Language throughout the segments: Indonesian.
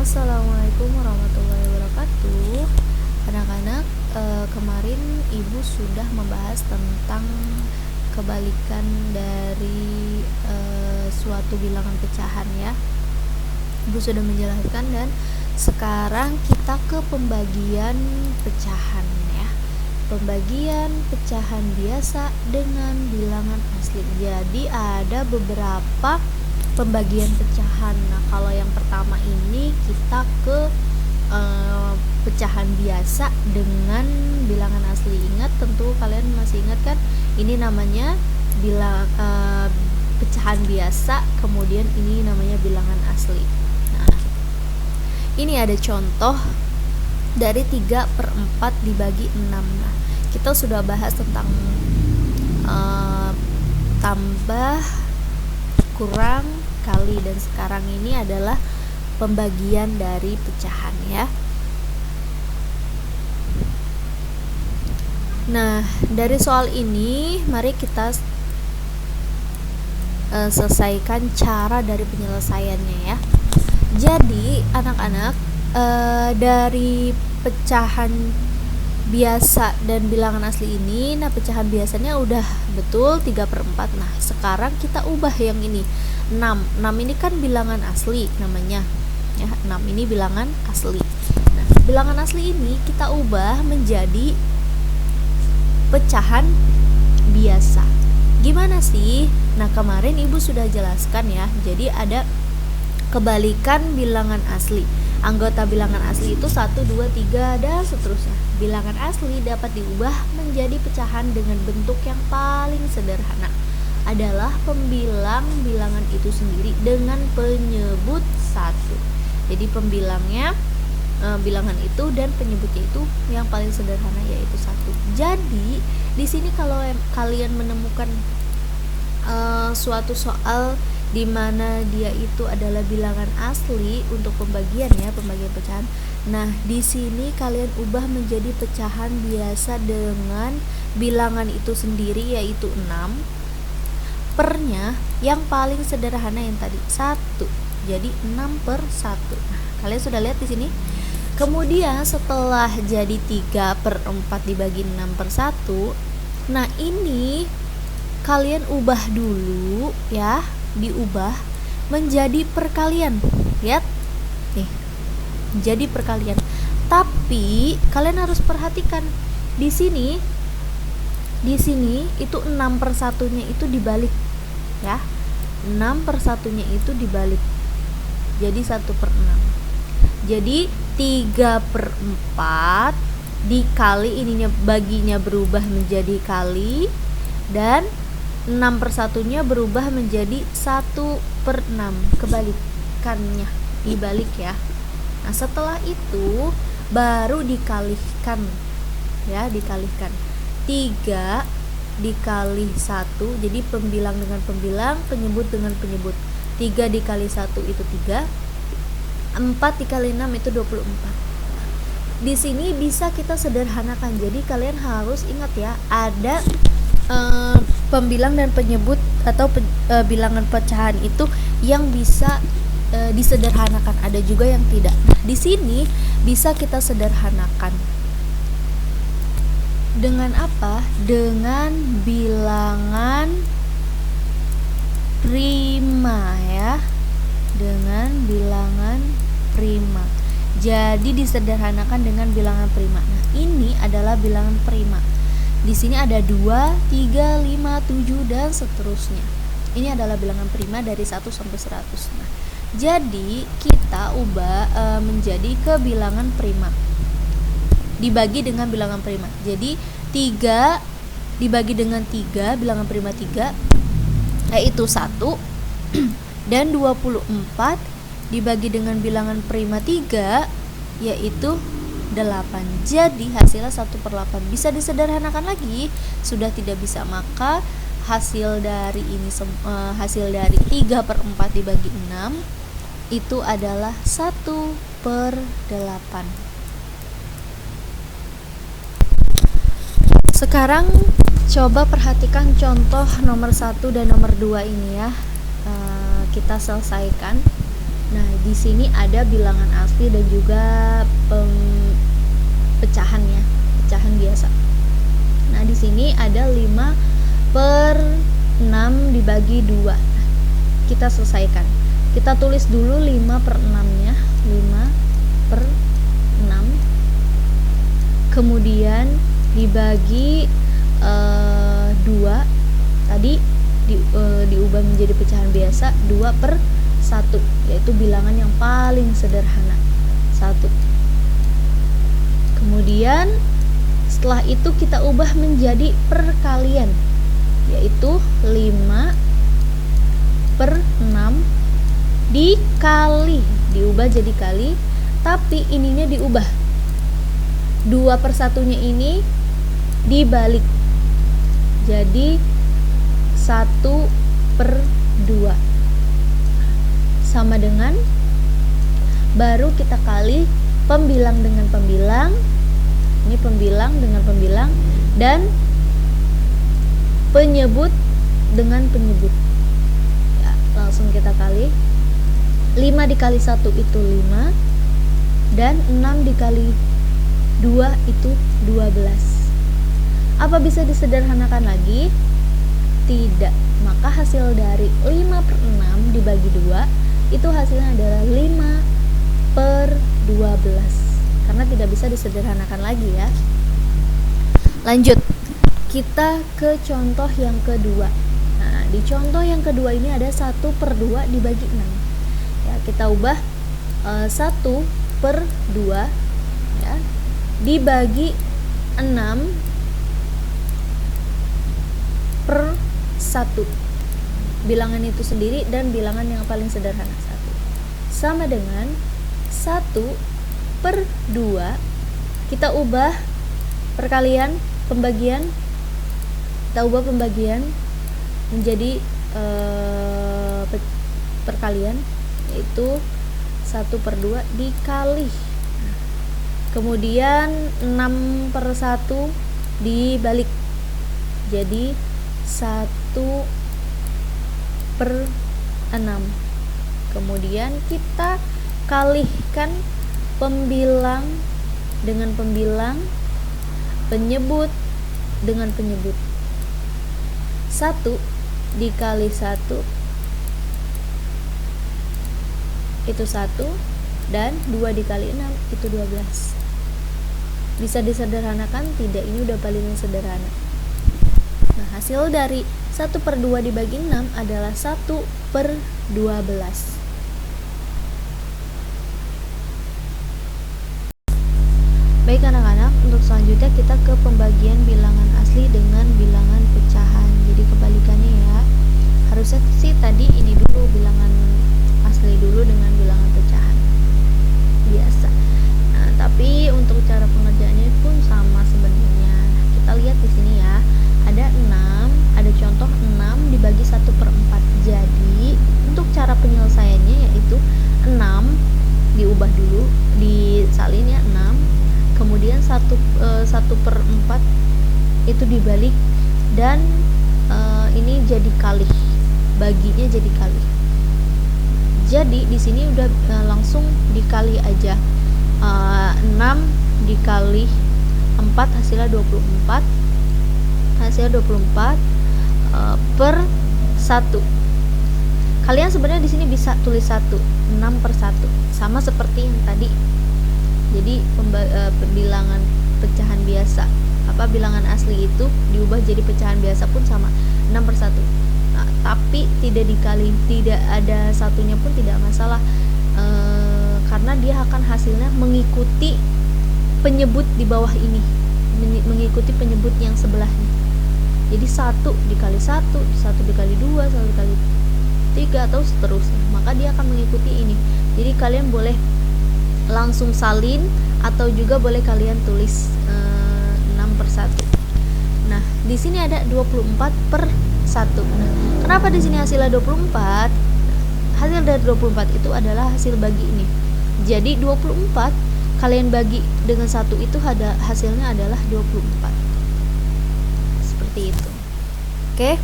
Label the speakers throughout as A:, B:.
A: Assalamualaikum warahmatullahi wabarakatuh. Anak-anak, kemarin Ibu sudah membahas tentang kebalikan dari suatu bilangan pecahan ya. Ibu sudah menjelaskan dan sekarang kita ke pembagian pecahan ya. Pembagian pecahan biasa dengan bilangan asli. Jadi ada beberapa pembagian pecahan. Nah, kalau yang pertama ini kita ke pecahan biasa dengan bilangan asli. Ingat, tentu kalian masih ingat kan? Ini namanya pecahan biasa, kemudian ini namanya bilangan asli. Nah, ini ada contoh dari 3/4 dibagi 6. Nah, kita sudah bahas tentang tambah, kurang, kali, dan sekarang ini adalah pembagian dari pecahan ya. Nah, dari soal ini mari kita selesaikan cara dari penyelesaiannya ya. Jadi anak-anak, dari pecahan biasa dan bilangan asli ini, nah pecahan biasanya udah betul 3/4. Nah, sekarang kita ubah yang ini 6 ini kan bilangan asli namanya ya, 6 ini bilangan asli. Nah, bilangan asli ini kita ubah menjadi pecahan biasa. Gimana sih? Nah, kemarin Ibu sudah jelaskan ya. Jadi ada kebalikan bilangan asli. Anggota bilangan asli itu 1, 2, 3 dan seterusnya. Bilangan asli dapat diubah menjadi pecahan dengan bentuk yang paling sederhana, adalah pembilang bilangan itu sendiri dengan penyebut 1. Jadi pembilangnya bilangan itu dan penyebutnya itu yang paling sederhana, yaitu 1. Jadi di sini kalau kalian menemukan suatu soal di mana dia itu adalah bilangan asli untuk pembagian pecahan. Nah, di sini kalian ubah menjadi pecahan biasa dengan bilangan itu sendiri, yaitu 6. Pernya yang paling sederhana yang tadi 1. Jadi 6/1. Nah, kalian sudah lihat di sini. Kemudian setelah jadi 3/4 dibagi 6/1, nah ini kalian ubah dulu ya, diubah menjadi perkalian. Lihat nih, jadi perkalian. Tapi kalian harus perhatikan di sini itu 6/1-nya itu dibalik ya. 6/1-nya itu dibalik. Jadi 1/6. Jadi 3/4 dikali ininya, baginya berubah menjadi kali, dan 6/1-nya berubah menjadi 1/6. Kebalikannya, dibalik ya. Nah, setelah itu baru dikalikan ya, dikalikan. 3 dikali 1, jadi pembilang dengan pembilang, penyebut dengan penyebut. 3 dikali 1 itu 3. 4 dikali 6 itu 24. Di sini bisa kita sederhanakan. Jadi kalian harus ingat ya, ada pembilang dan penyebut atau bilangan pecahan itu yang bisa disederhanakan, ada juga yang tidak. Nah, di sini bisa kita sederhanakan dengan apa? Dengan bilangan prima ya. Dengan bilangan prima. Jadi disederhanakan dengan bilangan prima. Nah, ini adalah bilangan prima. Di sini ada 2, 3, 5, 7 dan seterusnya. Ini adalah bilangan prima dari 1 sampai 100. Nah, jadi kita ubah menjadi ke bilangan prima. Dibagi dengan bilangan prima. Jadi 3 dibagi dengan 3, bilangan prima 3, yaitu 1. Dan 24 dibagi dengan bilangan prima 3, yaitu 8. Jadi hasilnya 1/8. Bisa disederhanakan lagi? Sudah tidak bisa, maka hasil dari ini hasil dari 3/4 dibagi 6 itu adalah 1/8. Sekarang coba perhatikan contoh nomor 1 dan nomor 2 ini ya. Kita selesaikan. Nah, di sini ada bilangan asli dan juga pecahan ya, pecahan biasa. Nah, di sini ada 5/6 dibagi 2. Kita selesaikan. Kita tulis dulu 5/6-nya, 5/6. Kemudian dibagi 2. Tadi diubah menjadi pecahan biasa, 2/1, yaitu bilangan yang paling sederhana, 1. Kemudian setelah itu kita ubah menjadi perkalian, yaitu 5/6 dikali, diubah jadi kali, tapi ininya diubah, 2/1-nya ini dibalik jadi 1/2 sama dengan, baru kita kali pembilang dengan pembilang, ini pembilang dengan pembilang, dan penyebut dengan penyebut ya, langsung kita kali. 5 dikali 1 itu 5, dan 6 dikali 2 itu 12. Apa bisa disederhanakan lagi? Tidak. Maka hasil dari 5/6 dibagi 2 itu hasilnya adalah 5/12, karena tidak bisa disederhanakan lagi ya. Lanjut, kita ke contoh yang kedua. Nah, di contoh yang kedua ini ada 1/2 dibagi 6 ya, kita ubah 1/2 ya, dibagi 6/1, bilangan itu sendiri dan bilangan yang paling sederhana 1, sama dengan 1/2. Kita ubah perkalian, pembagian, kita ubah pembagian menjadi perkalian, yaitu 1/2 dikali, kemudian 6/1 dibalik jadi 1/6. Kemudian kita kalikan pembilang dengan pembilang, penyebut dengan penyebut. 1 dikali 1 itu 1, dan 2 dikali 6 itu 12. Bisa disederhanakan? Tidak, ini udah paling sederhana. Nah, hasil dari 1/2 dibagi 6 adalah 1/12. Baik anak-anak, untuk selanjutnya kita ke pembagian bilangan asli dengan bilangan pecahan. Jadi kebalikannya ya. Harusnya sih tadi ini dulu, bilangan asli dulu dengan bilangan pecahan biasa. Nah, tapi untuk cara pengerjaannya pun sama sebenarnya. Nah, kita lihat di sini ya. Ada 6, ada contoh 6 dibagi 1/4. Jadi, untuk cara penyelesaiannya yaitu 6 diubah dulu, disalin ya 6. Kemudian 1/4 itu dibalik, dan ini jadi kali, baginya jadi kali. Jadi di sini udah langsung dikali aja, 6 dikali 4 hasilnya 24, hasilnya 24 per 1. Kalian sebenarnya di sini bisa tulis 1, 6/1, sama seperti yang tadi. Jadi bilangan pecahan biasa, bilangan asli itu diubah jadi pecahan biasa pun sama, 6/1. Nah, tapi tidak dikali, tidak ada satunya pun tidak masalah, karena dia akan hasilnya mengikuti penyebut di bawah ini, mengikuti penyebut yang sebelahnya. Jadi 1 dikali 1, 1 dikali 2, 1 dikali 3, atau seterusnya, maka dia akan mengikuti ini. Jadi kalian boleh langsung salin, atau juga boleh kalian tulis 6/1. Nah, di sini ada 24/1. Nah, kenapa di sini hasilnya 24? Hasil dari 24 itu adalah hasil bagi ini. Jadi 24 kalian bagi dengan 1 itu hasilnya adalah 24. Seperti itu. Oke.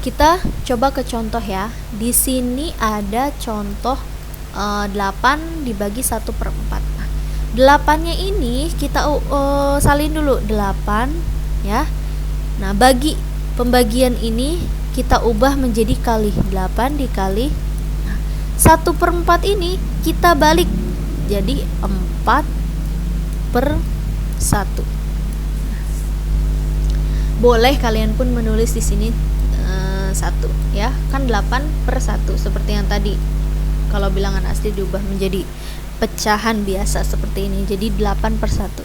A: Kita coba ke contoh ya. Di sini ada contoh 8 dibagi 1/4. Nah, 8-nya ini kita salin dulu 8 ya. Nah, bagi pembagian ini kita ubah menjadi kali 8 dikali 1/4 ini kita balik jadi 4/1. Boleh kalian pun menulis di sini 1 ya, kan 8/1 seperti yang tadi. Kalau bilangan asli diubah menjadi pecahan biasa seperti ini, jadi 8/1.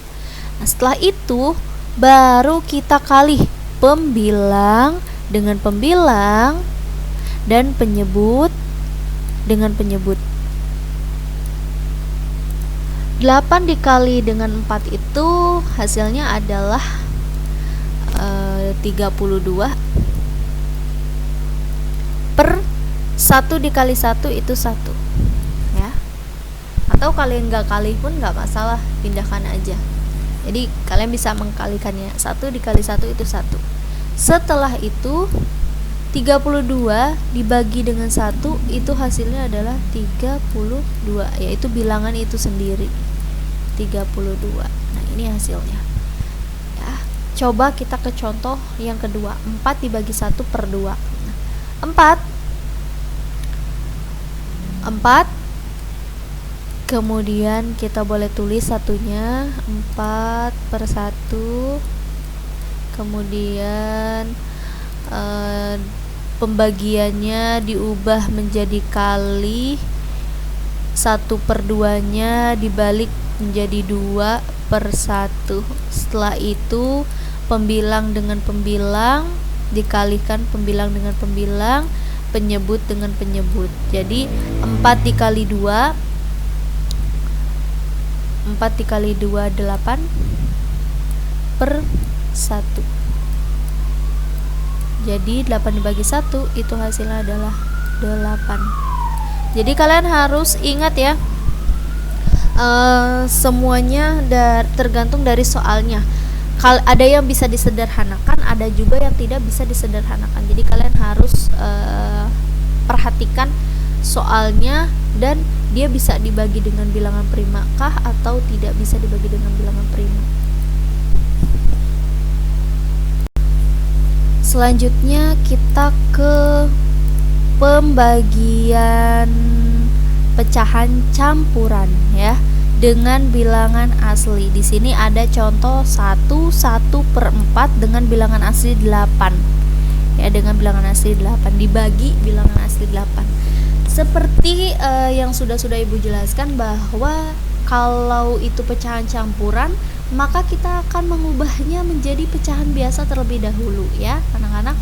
A: Nah, setelah itu baru kita kali pembilang dengan pembilang dan penyebut dengan penyebut. 8 dikali dengan 4 itu hasilnya adalah 32 per 1 dikali 1 itu 1 ya. Atau kalian nggak kali pun nggak masalah, pindahkan aja. Jadi kalian bisa mengkalikannya, 1 dikali 1 itu 1. Setelah itu 32 dibagi dengan 1 itu hasilnya adalah 32, yaitu bilangan itu sendiri 32. Nah, ini hasilnya ya. Coba kita ke contoh yang kedua, 4 dibagi 1/2. 4 kemudian kita boleh tulis satunya 4/1, kemudian pembagiannya diubah menjadi kali, 1/2-nya dibalik menjadi 2/1. Setelah itu pembilang dengan pembilang dikalikan pembilang dengan pembilang, penyebut dengan penyebut. Jadi 4 dikali 2 8/1. Jadi 8 dibagi 1 itu hasilnya adalah 8. Jadi kalian harus ingat ya, semuanya tergantung dari soalnya. Ada yang bisa disederhanakan, ada juga yang tidak bisa disederhanakan. Jadi kalian harus perhatikan soalnya, dan dia bisa dibagi dengan bilangan prima kah atau tidak bisa dibagi dengan bilangan prima. Selanjutnya kita ke pembagian pecahan campuran ya, dengan bilangan asli. Di sini ada contoh 1/4 dengan bilangan asli 8. Ya, dengan bilangan asli 8 dibagi bilangan asli 8. Seperti yang sudah Ibu jelaskan, bahwa kalau itu pecahan campuran, maka kita akan mengubahnya menjadi pecahan biasa terlebih dahulu ya, anak-anak.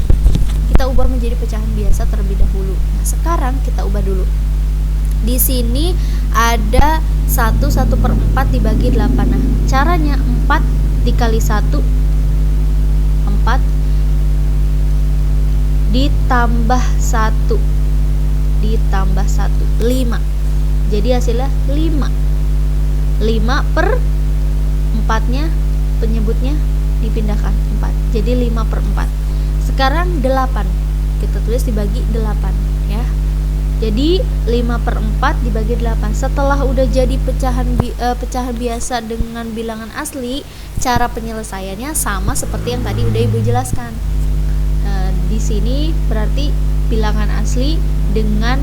A: Kita ubah menjadi pecahan biasa terlebih dahulu. Nah, sekarang kita ubah dulu. Di sini ada 1/4 dibagi 8. Nah, caranya 4 dikali 1, 4 ditambah 1 ditambah 1, 5. Jadi hasilnya 5. 5/4-nya penyebutnya dipindahkan 4. Jadi 5/4. Sekarang 8. Kita tulis dibagi 8 ya. Jadi 5/4 dibagi 8. Setelah udah jadi pecahan biasa dengan bilangan asli, cara penyelesaiannya sama seperti yang tadi udah Ibu jelaskan. Di sini berarti bilangan asli dengan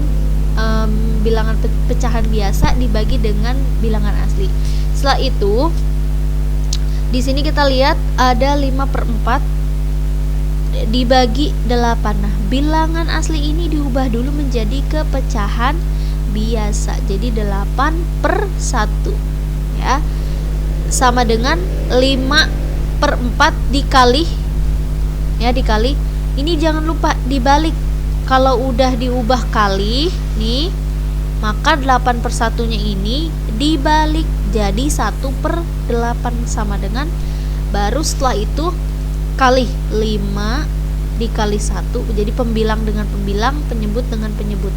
A: bilangan pecahan biasa dibagi dengan bilangan asli. Setelah itu di sini kita lihat ada 5/4 dibagi 8. Nah, bilangan asli ini diubah dulu menjadi ke pecahan biasa. Jadi 8/1 ya. Sama dengan 5/4 dikali ya, dikali. Ini jangan lupa dibalik. Kalau udah diubah kali nih, maka 8/1-nya ini dibalik jadi 1/8 sama dengan, baru setelah itu kali 5 dikali 1, jadi pembilang dengan pembilang, penyebut dengan penyebut.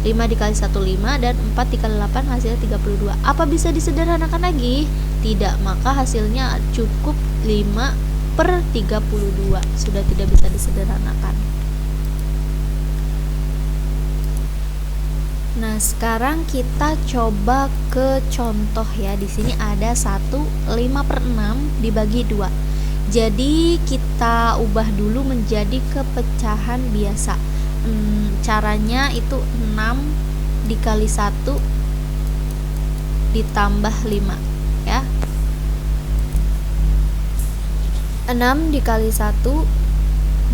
A: 5 dikali 1 5, dan 4 dikali 8 hasilnya 32. Apa bisa disederhanakan lagi? Tidak, maka hasilnya cukup 5/32. Sudah tidak bisa disederhanakan. Nah, sekarang kita coba ke contoh ya. Di sini ada 1 5/6 dibagi 2. Jadi kita ubah dulu menjadi kepecahan biasa. Caranya itu 6 dikali 1 ditambah 5 ya. 6 dikali 1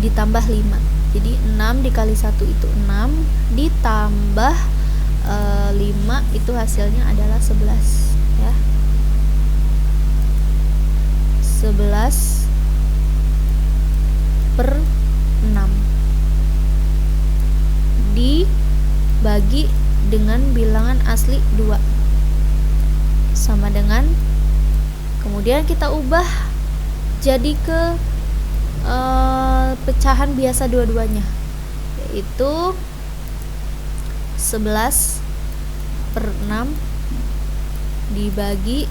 A: ditambah 5. Jadi 6 dikali 1 itu 6 ditambah 5 itu hasilnya adalah 11 ya. 11 per 6 dibagi dengan bilangan asli 2 sama dengan, kemudian kita ubah jadi ke pecahan biasa dua-duanya, yaitu 11 per 6 dibagi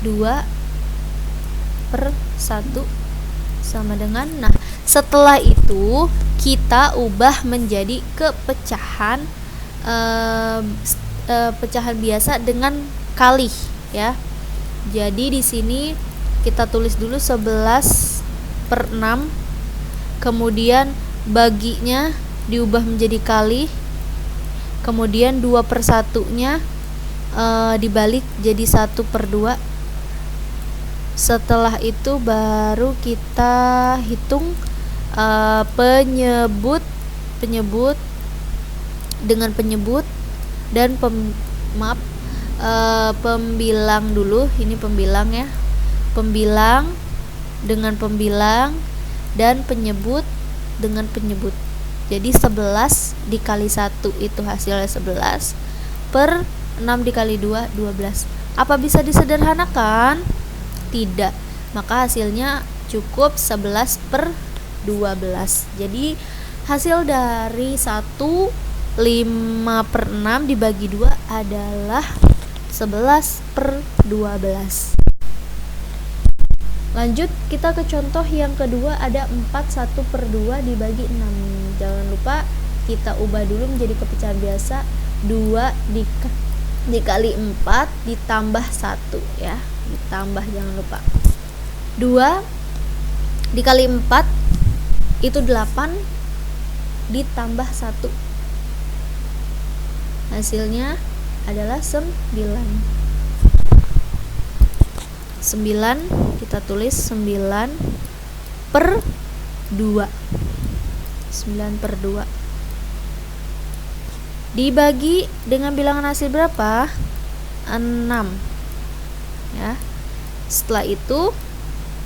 A: 2 per 1 sama dengan, nah setelah itu kita ubah menjadi kepecahan pecahan biasa dengan kali ya. Jadi di sini kita tulis dulu 11 per 6, kemudian baginya diubah menjadi kali, kemudian 2 per 1 nya dibalik jadi 1 per 2. Setelah itu baru kita hitung penyebut dengan penyebut dan pembilang dulu. Ini pembilang ya, pembilang dengan pembilang dan penyebut dengan penyebut. Jadi 11 dikali 1 itu hasilnya 11 per 6 dikali 2 12. Apa bisa disederhanakan? Tidak. Maka hasilnya cukup 11 per 12. Jadi hasil dari 1 5 per 6 dibagi 2 adalah 11 per 12. Lanjut kita ke contoh yang kedua, ada 4 1 per 2 dibagi 6. Jangan lupa kita ubah dulu menjadi kepecahan biasa. 2 dikali 4 ditambah 1 ya. Ditambah, jangan lupa. 2 dikali 4 itu 8 ditambah 1. Hasilnya adalah 9. 9 kita tulis 9 per 2. 9 per 2 dibagi dengan bilangan hasil berapa? 6 ya. Setelah itu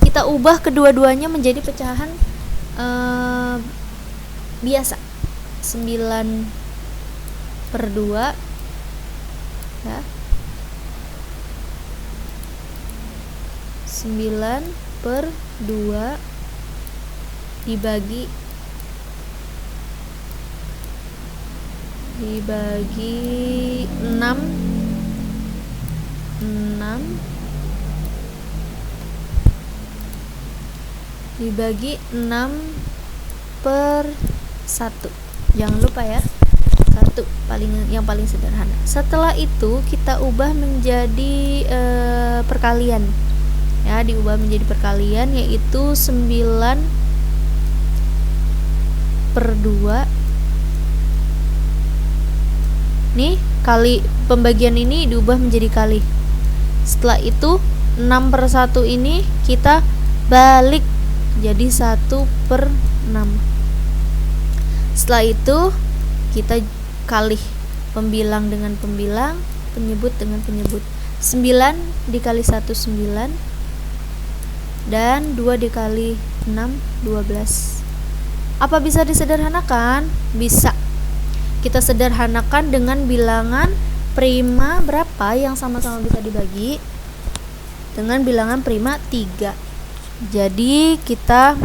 A: kita ubah kedua-duanya menjadi pecahan biasa. 9 per 2 ya. 9 per 2 dibagi 6 dibagi 6 per 1. Jangan lupa ya, 1 yang paling sederhana. Setelah itu kita ubah menjadi perkalian ya, diubah menjadi perkalian, yaitu 9 per 2 nih kali, pembagian ini diubah menjadi kali. Setelah itu 6 per 1 ini kita balik jadi 1 per 6. Setelah itu kita kali pembilang dengan pembilang, penyebut dengan penyebut. 9 dikali 1 9 dan 2 dikali 6 12. Apa bisa disederhanakan? Bisa. Kita sederhanakan dengan bilangan prima berapa yang sama-sama bisa dibagi dengan bilangan prima 3. Jadi kita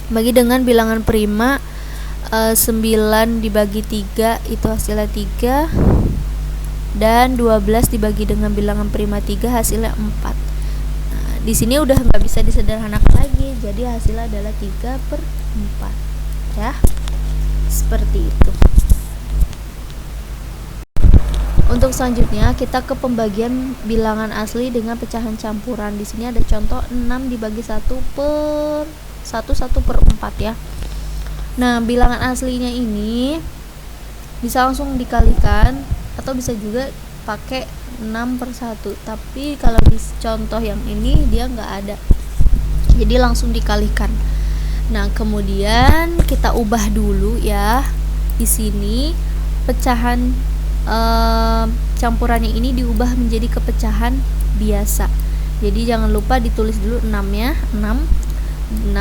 A: bagi dengan bilangan prima 9 dibagi 3 itu hasilnya 3, dan 12 dibagi dengan bilangan prima 3 hasilnya 4. Nah, di sini udah nggak bisa disederhanakan lagi, jadi hasilnya adalah 3 per 4 ya, seperti itu. Untuk selanjutnya kita ke pembagian bilangan asli dengan pecahan campuran. Di sini ada contoh 6 dibagi 1 per 4 ya. Nah, bilangan aslinya ini bisa langsung dikalikan atau bisa juga pakai 6 per 1. Tapi kalau di contoh yang ini dia nggak ada, jadi langsung dikalikan. Nah, kemudian kita ubah dulu ya. Di sini pecahan campurannya ini diubah menjadi kepecahan biasa. Jadi jangan lupa ditulis dulu 6 ya. 6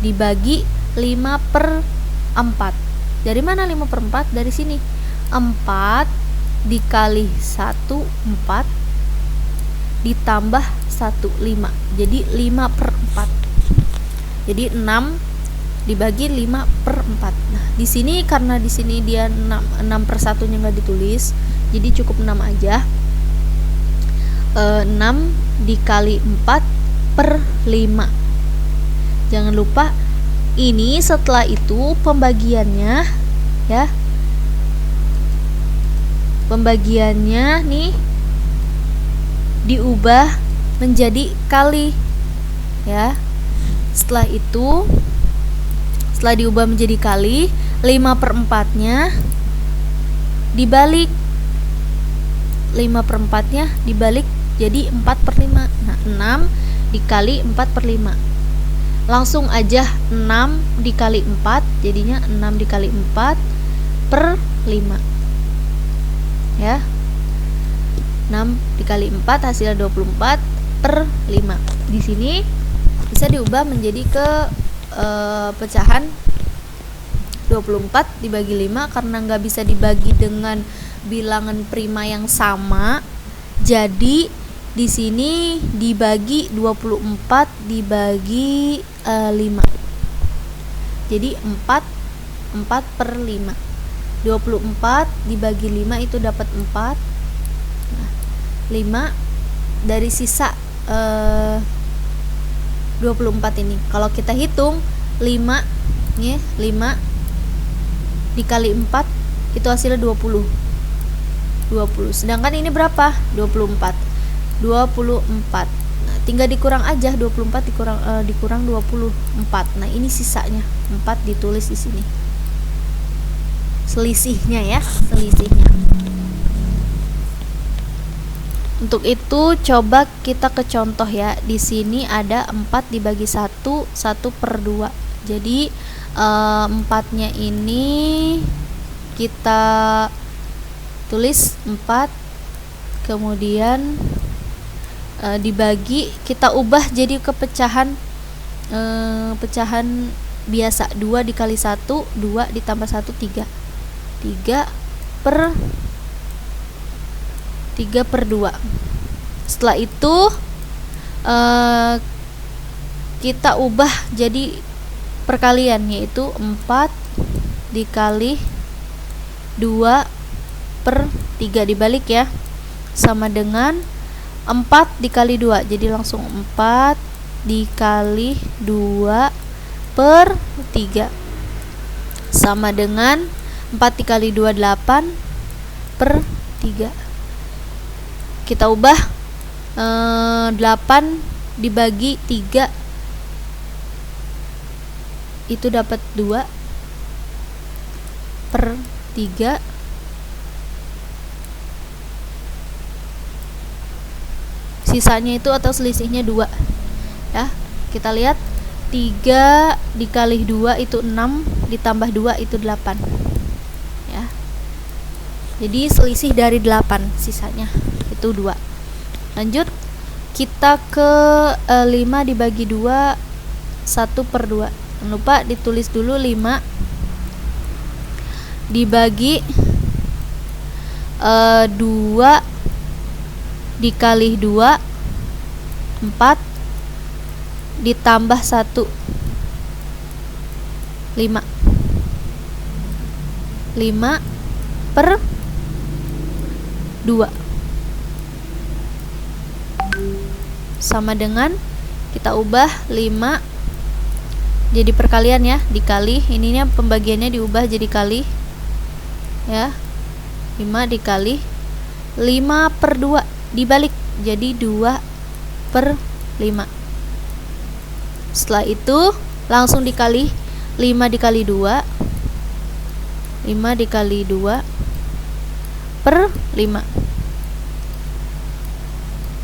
A: dibagi 5 per 4. Dari mana 5 per 4? Dari sini. 4 dikali 1, 4 ditambah 1, 5. Jadi 5 per 4. Jadi 6 dibagi 5 per 4. Nah, di sini karena di sini dia 6 per 1-nya nggak ditulis, jadi cukup 6 aja. 6 dikali 4 per 5. Jangan lupa ini setelah itu pembagiannya ya. Pembagiannya nih diubah menjadi kali ya. Setelah itu, setelah diubah menjadi kali, 5 per 4-nya dibalik. 5 per 4-nya dibalik jadi 4 per 5. Nah, 6 dikali 4 per 5. Langsung aja 6 dikali 4, jadinya 6 dikali 4 per 5. Ya. 6 dikali 4 hasilnya 24 per 5. Di sini bisa diubah menjadi ke pecahan 24 dibagi 5 karena nggak bisa dibagi dengan bilangan prima yang sama. Jadi di sini dibagi 24 dibagi 5. Jadi 4 per 5. 24 dibagi 5 itu dapat 4. Nah, 5 dari sisa 24 ini. Kalau kita hitung 5 ya, 5 dikali 4 itu hasilnya 20. Sedangkan ini berapa? 24. Nah, tinggal dikurang aja 24 dikurang 24. Nah, ini sisanya 4 ditulis di sini. Selisihnya ya, selisihnya. Untuk itu coba kita ke contoh ya. Di sini ada 4 dibagi 1 per 2. Jadi 4-nya ini kita tulis 4, kemudian dibagi, kita ubah jadi ke pecahan biasa. 2 dikali 1, 2 ditambah 1, 3. 3 per 2. Setelah itu kita ubah jadi perkalian, yaitu 4 dikali 2 per 3 dibalik ya, sama dengan 4 dikali 2. Jadi langsung 4 dikali 2 per 3 sama dengan 4 dikali 2 8 per 3. Kita ubah 8 dibagi 3 itu dapat 2 per 3. Sisanya itu atau selisihnya 2 ya. Kita lihat 3 dikali 2 itu 6 ditambah 2 itu 8 ya. Jadi selisih dari 8 sisanya itu 2. Lanjut kita ke 5 dibagi 2 1 per 2. Jangan lupa ditulis dulu 5 dibagi 2 dikali 2 4 ditambah 1 5 per 2 sama dengan, kita ubah 5 jadi perkalian ya, dikali, ininya pembagiannya diubah jadi kali ya. 5 dikali 5/2 dibalik jadi 2/5. Setelah itu langsung dikali 5 dikali 2 per 5.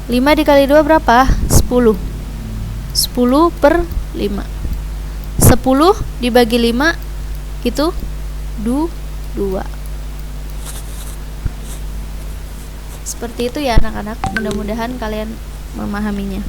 A: 5 dikali 2 berapa? 10. 10/5. 10 dibagi 5 itu 2. Seperti itu ya anak-anak, mudah-mudahan kalian memahaminya.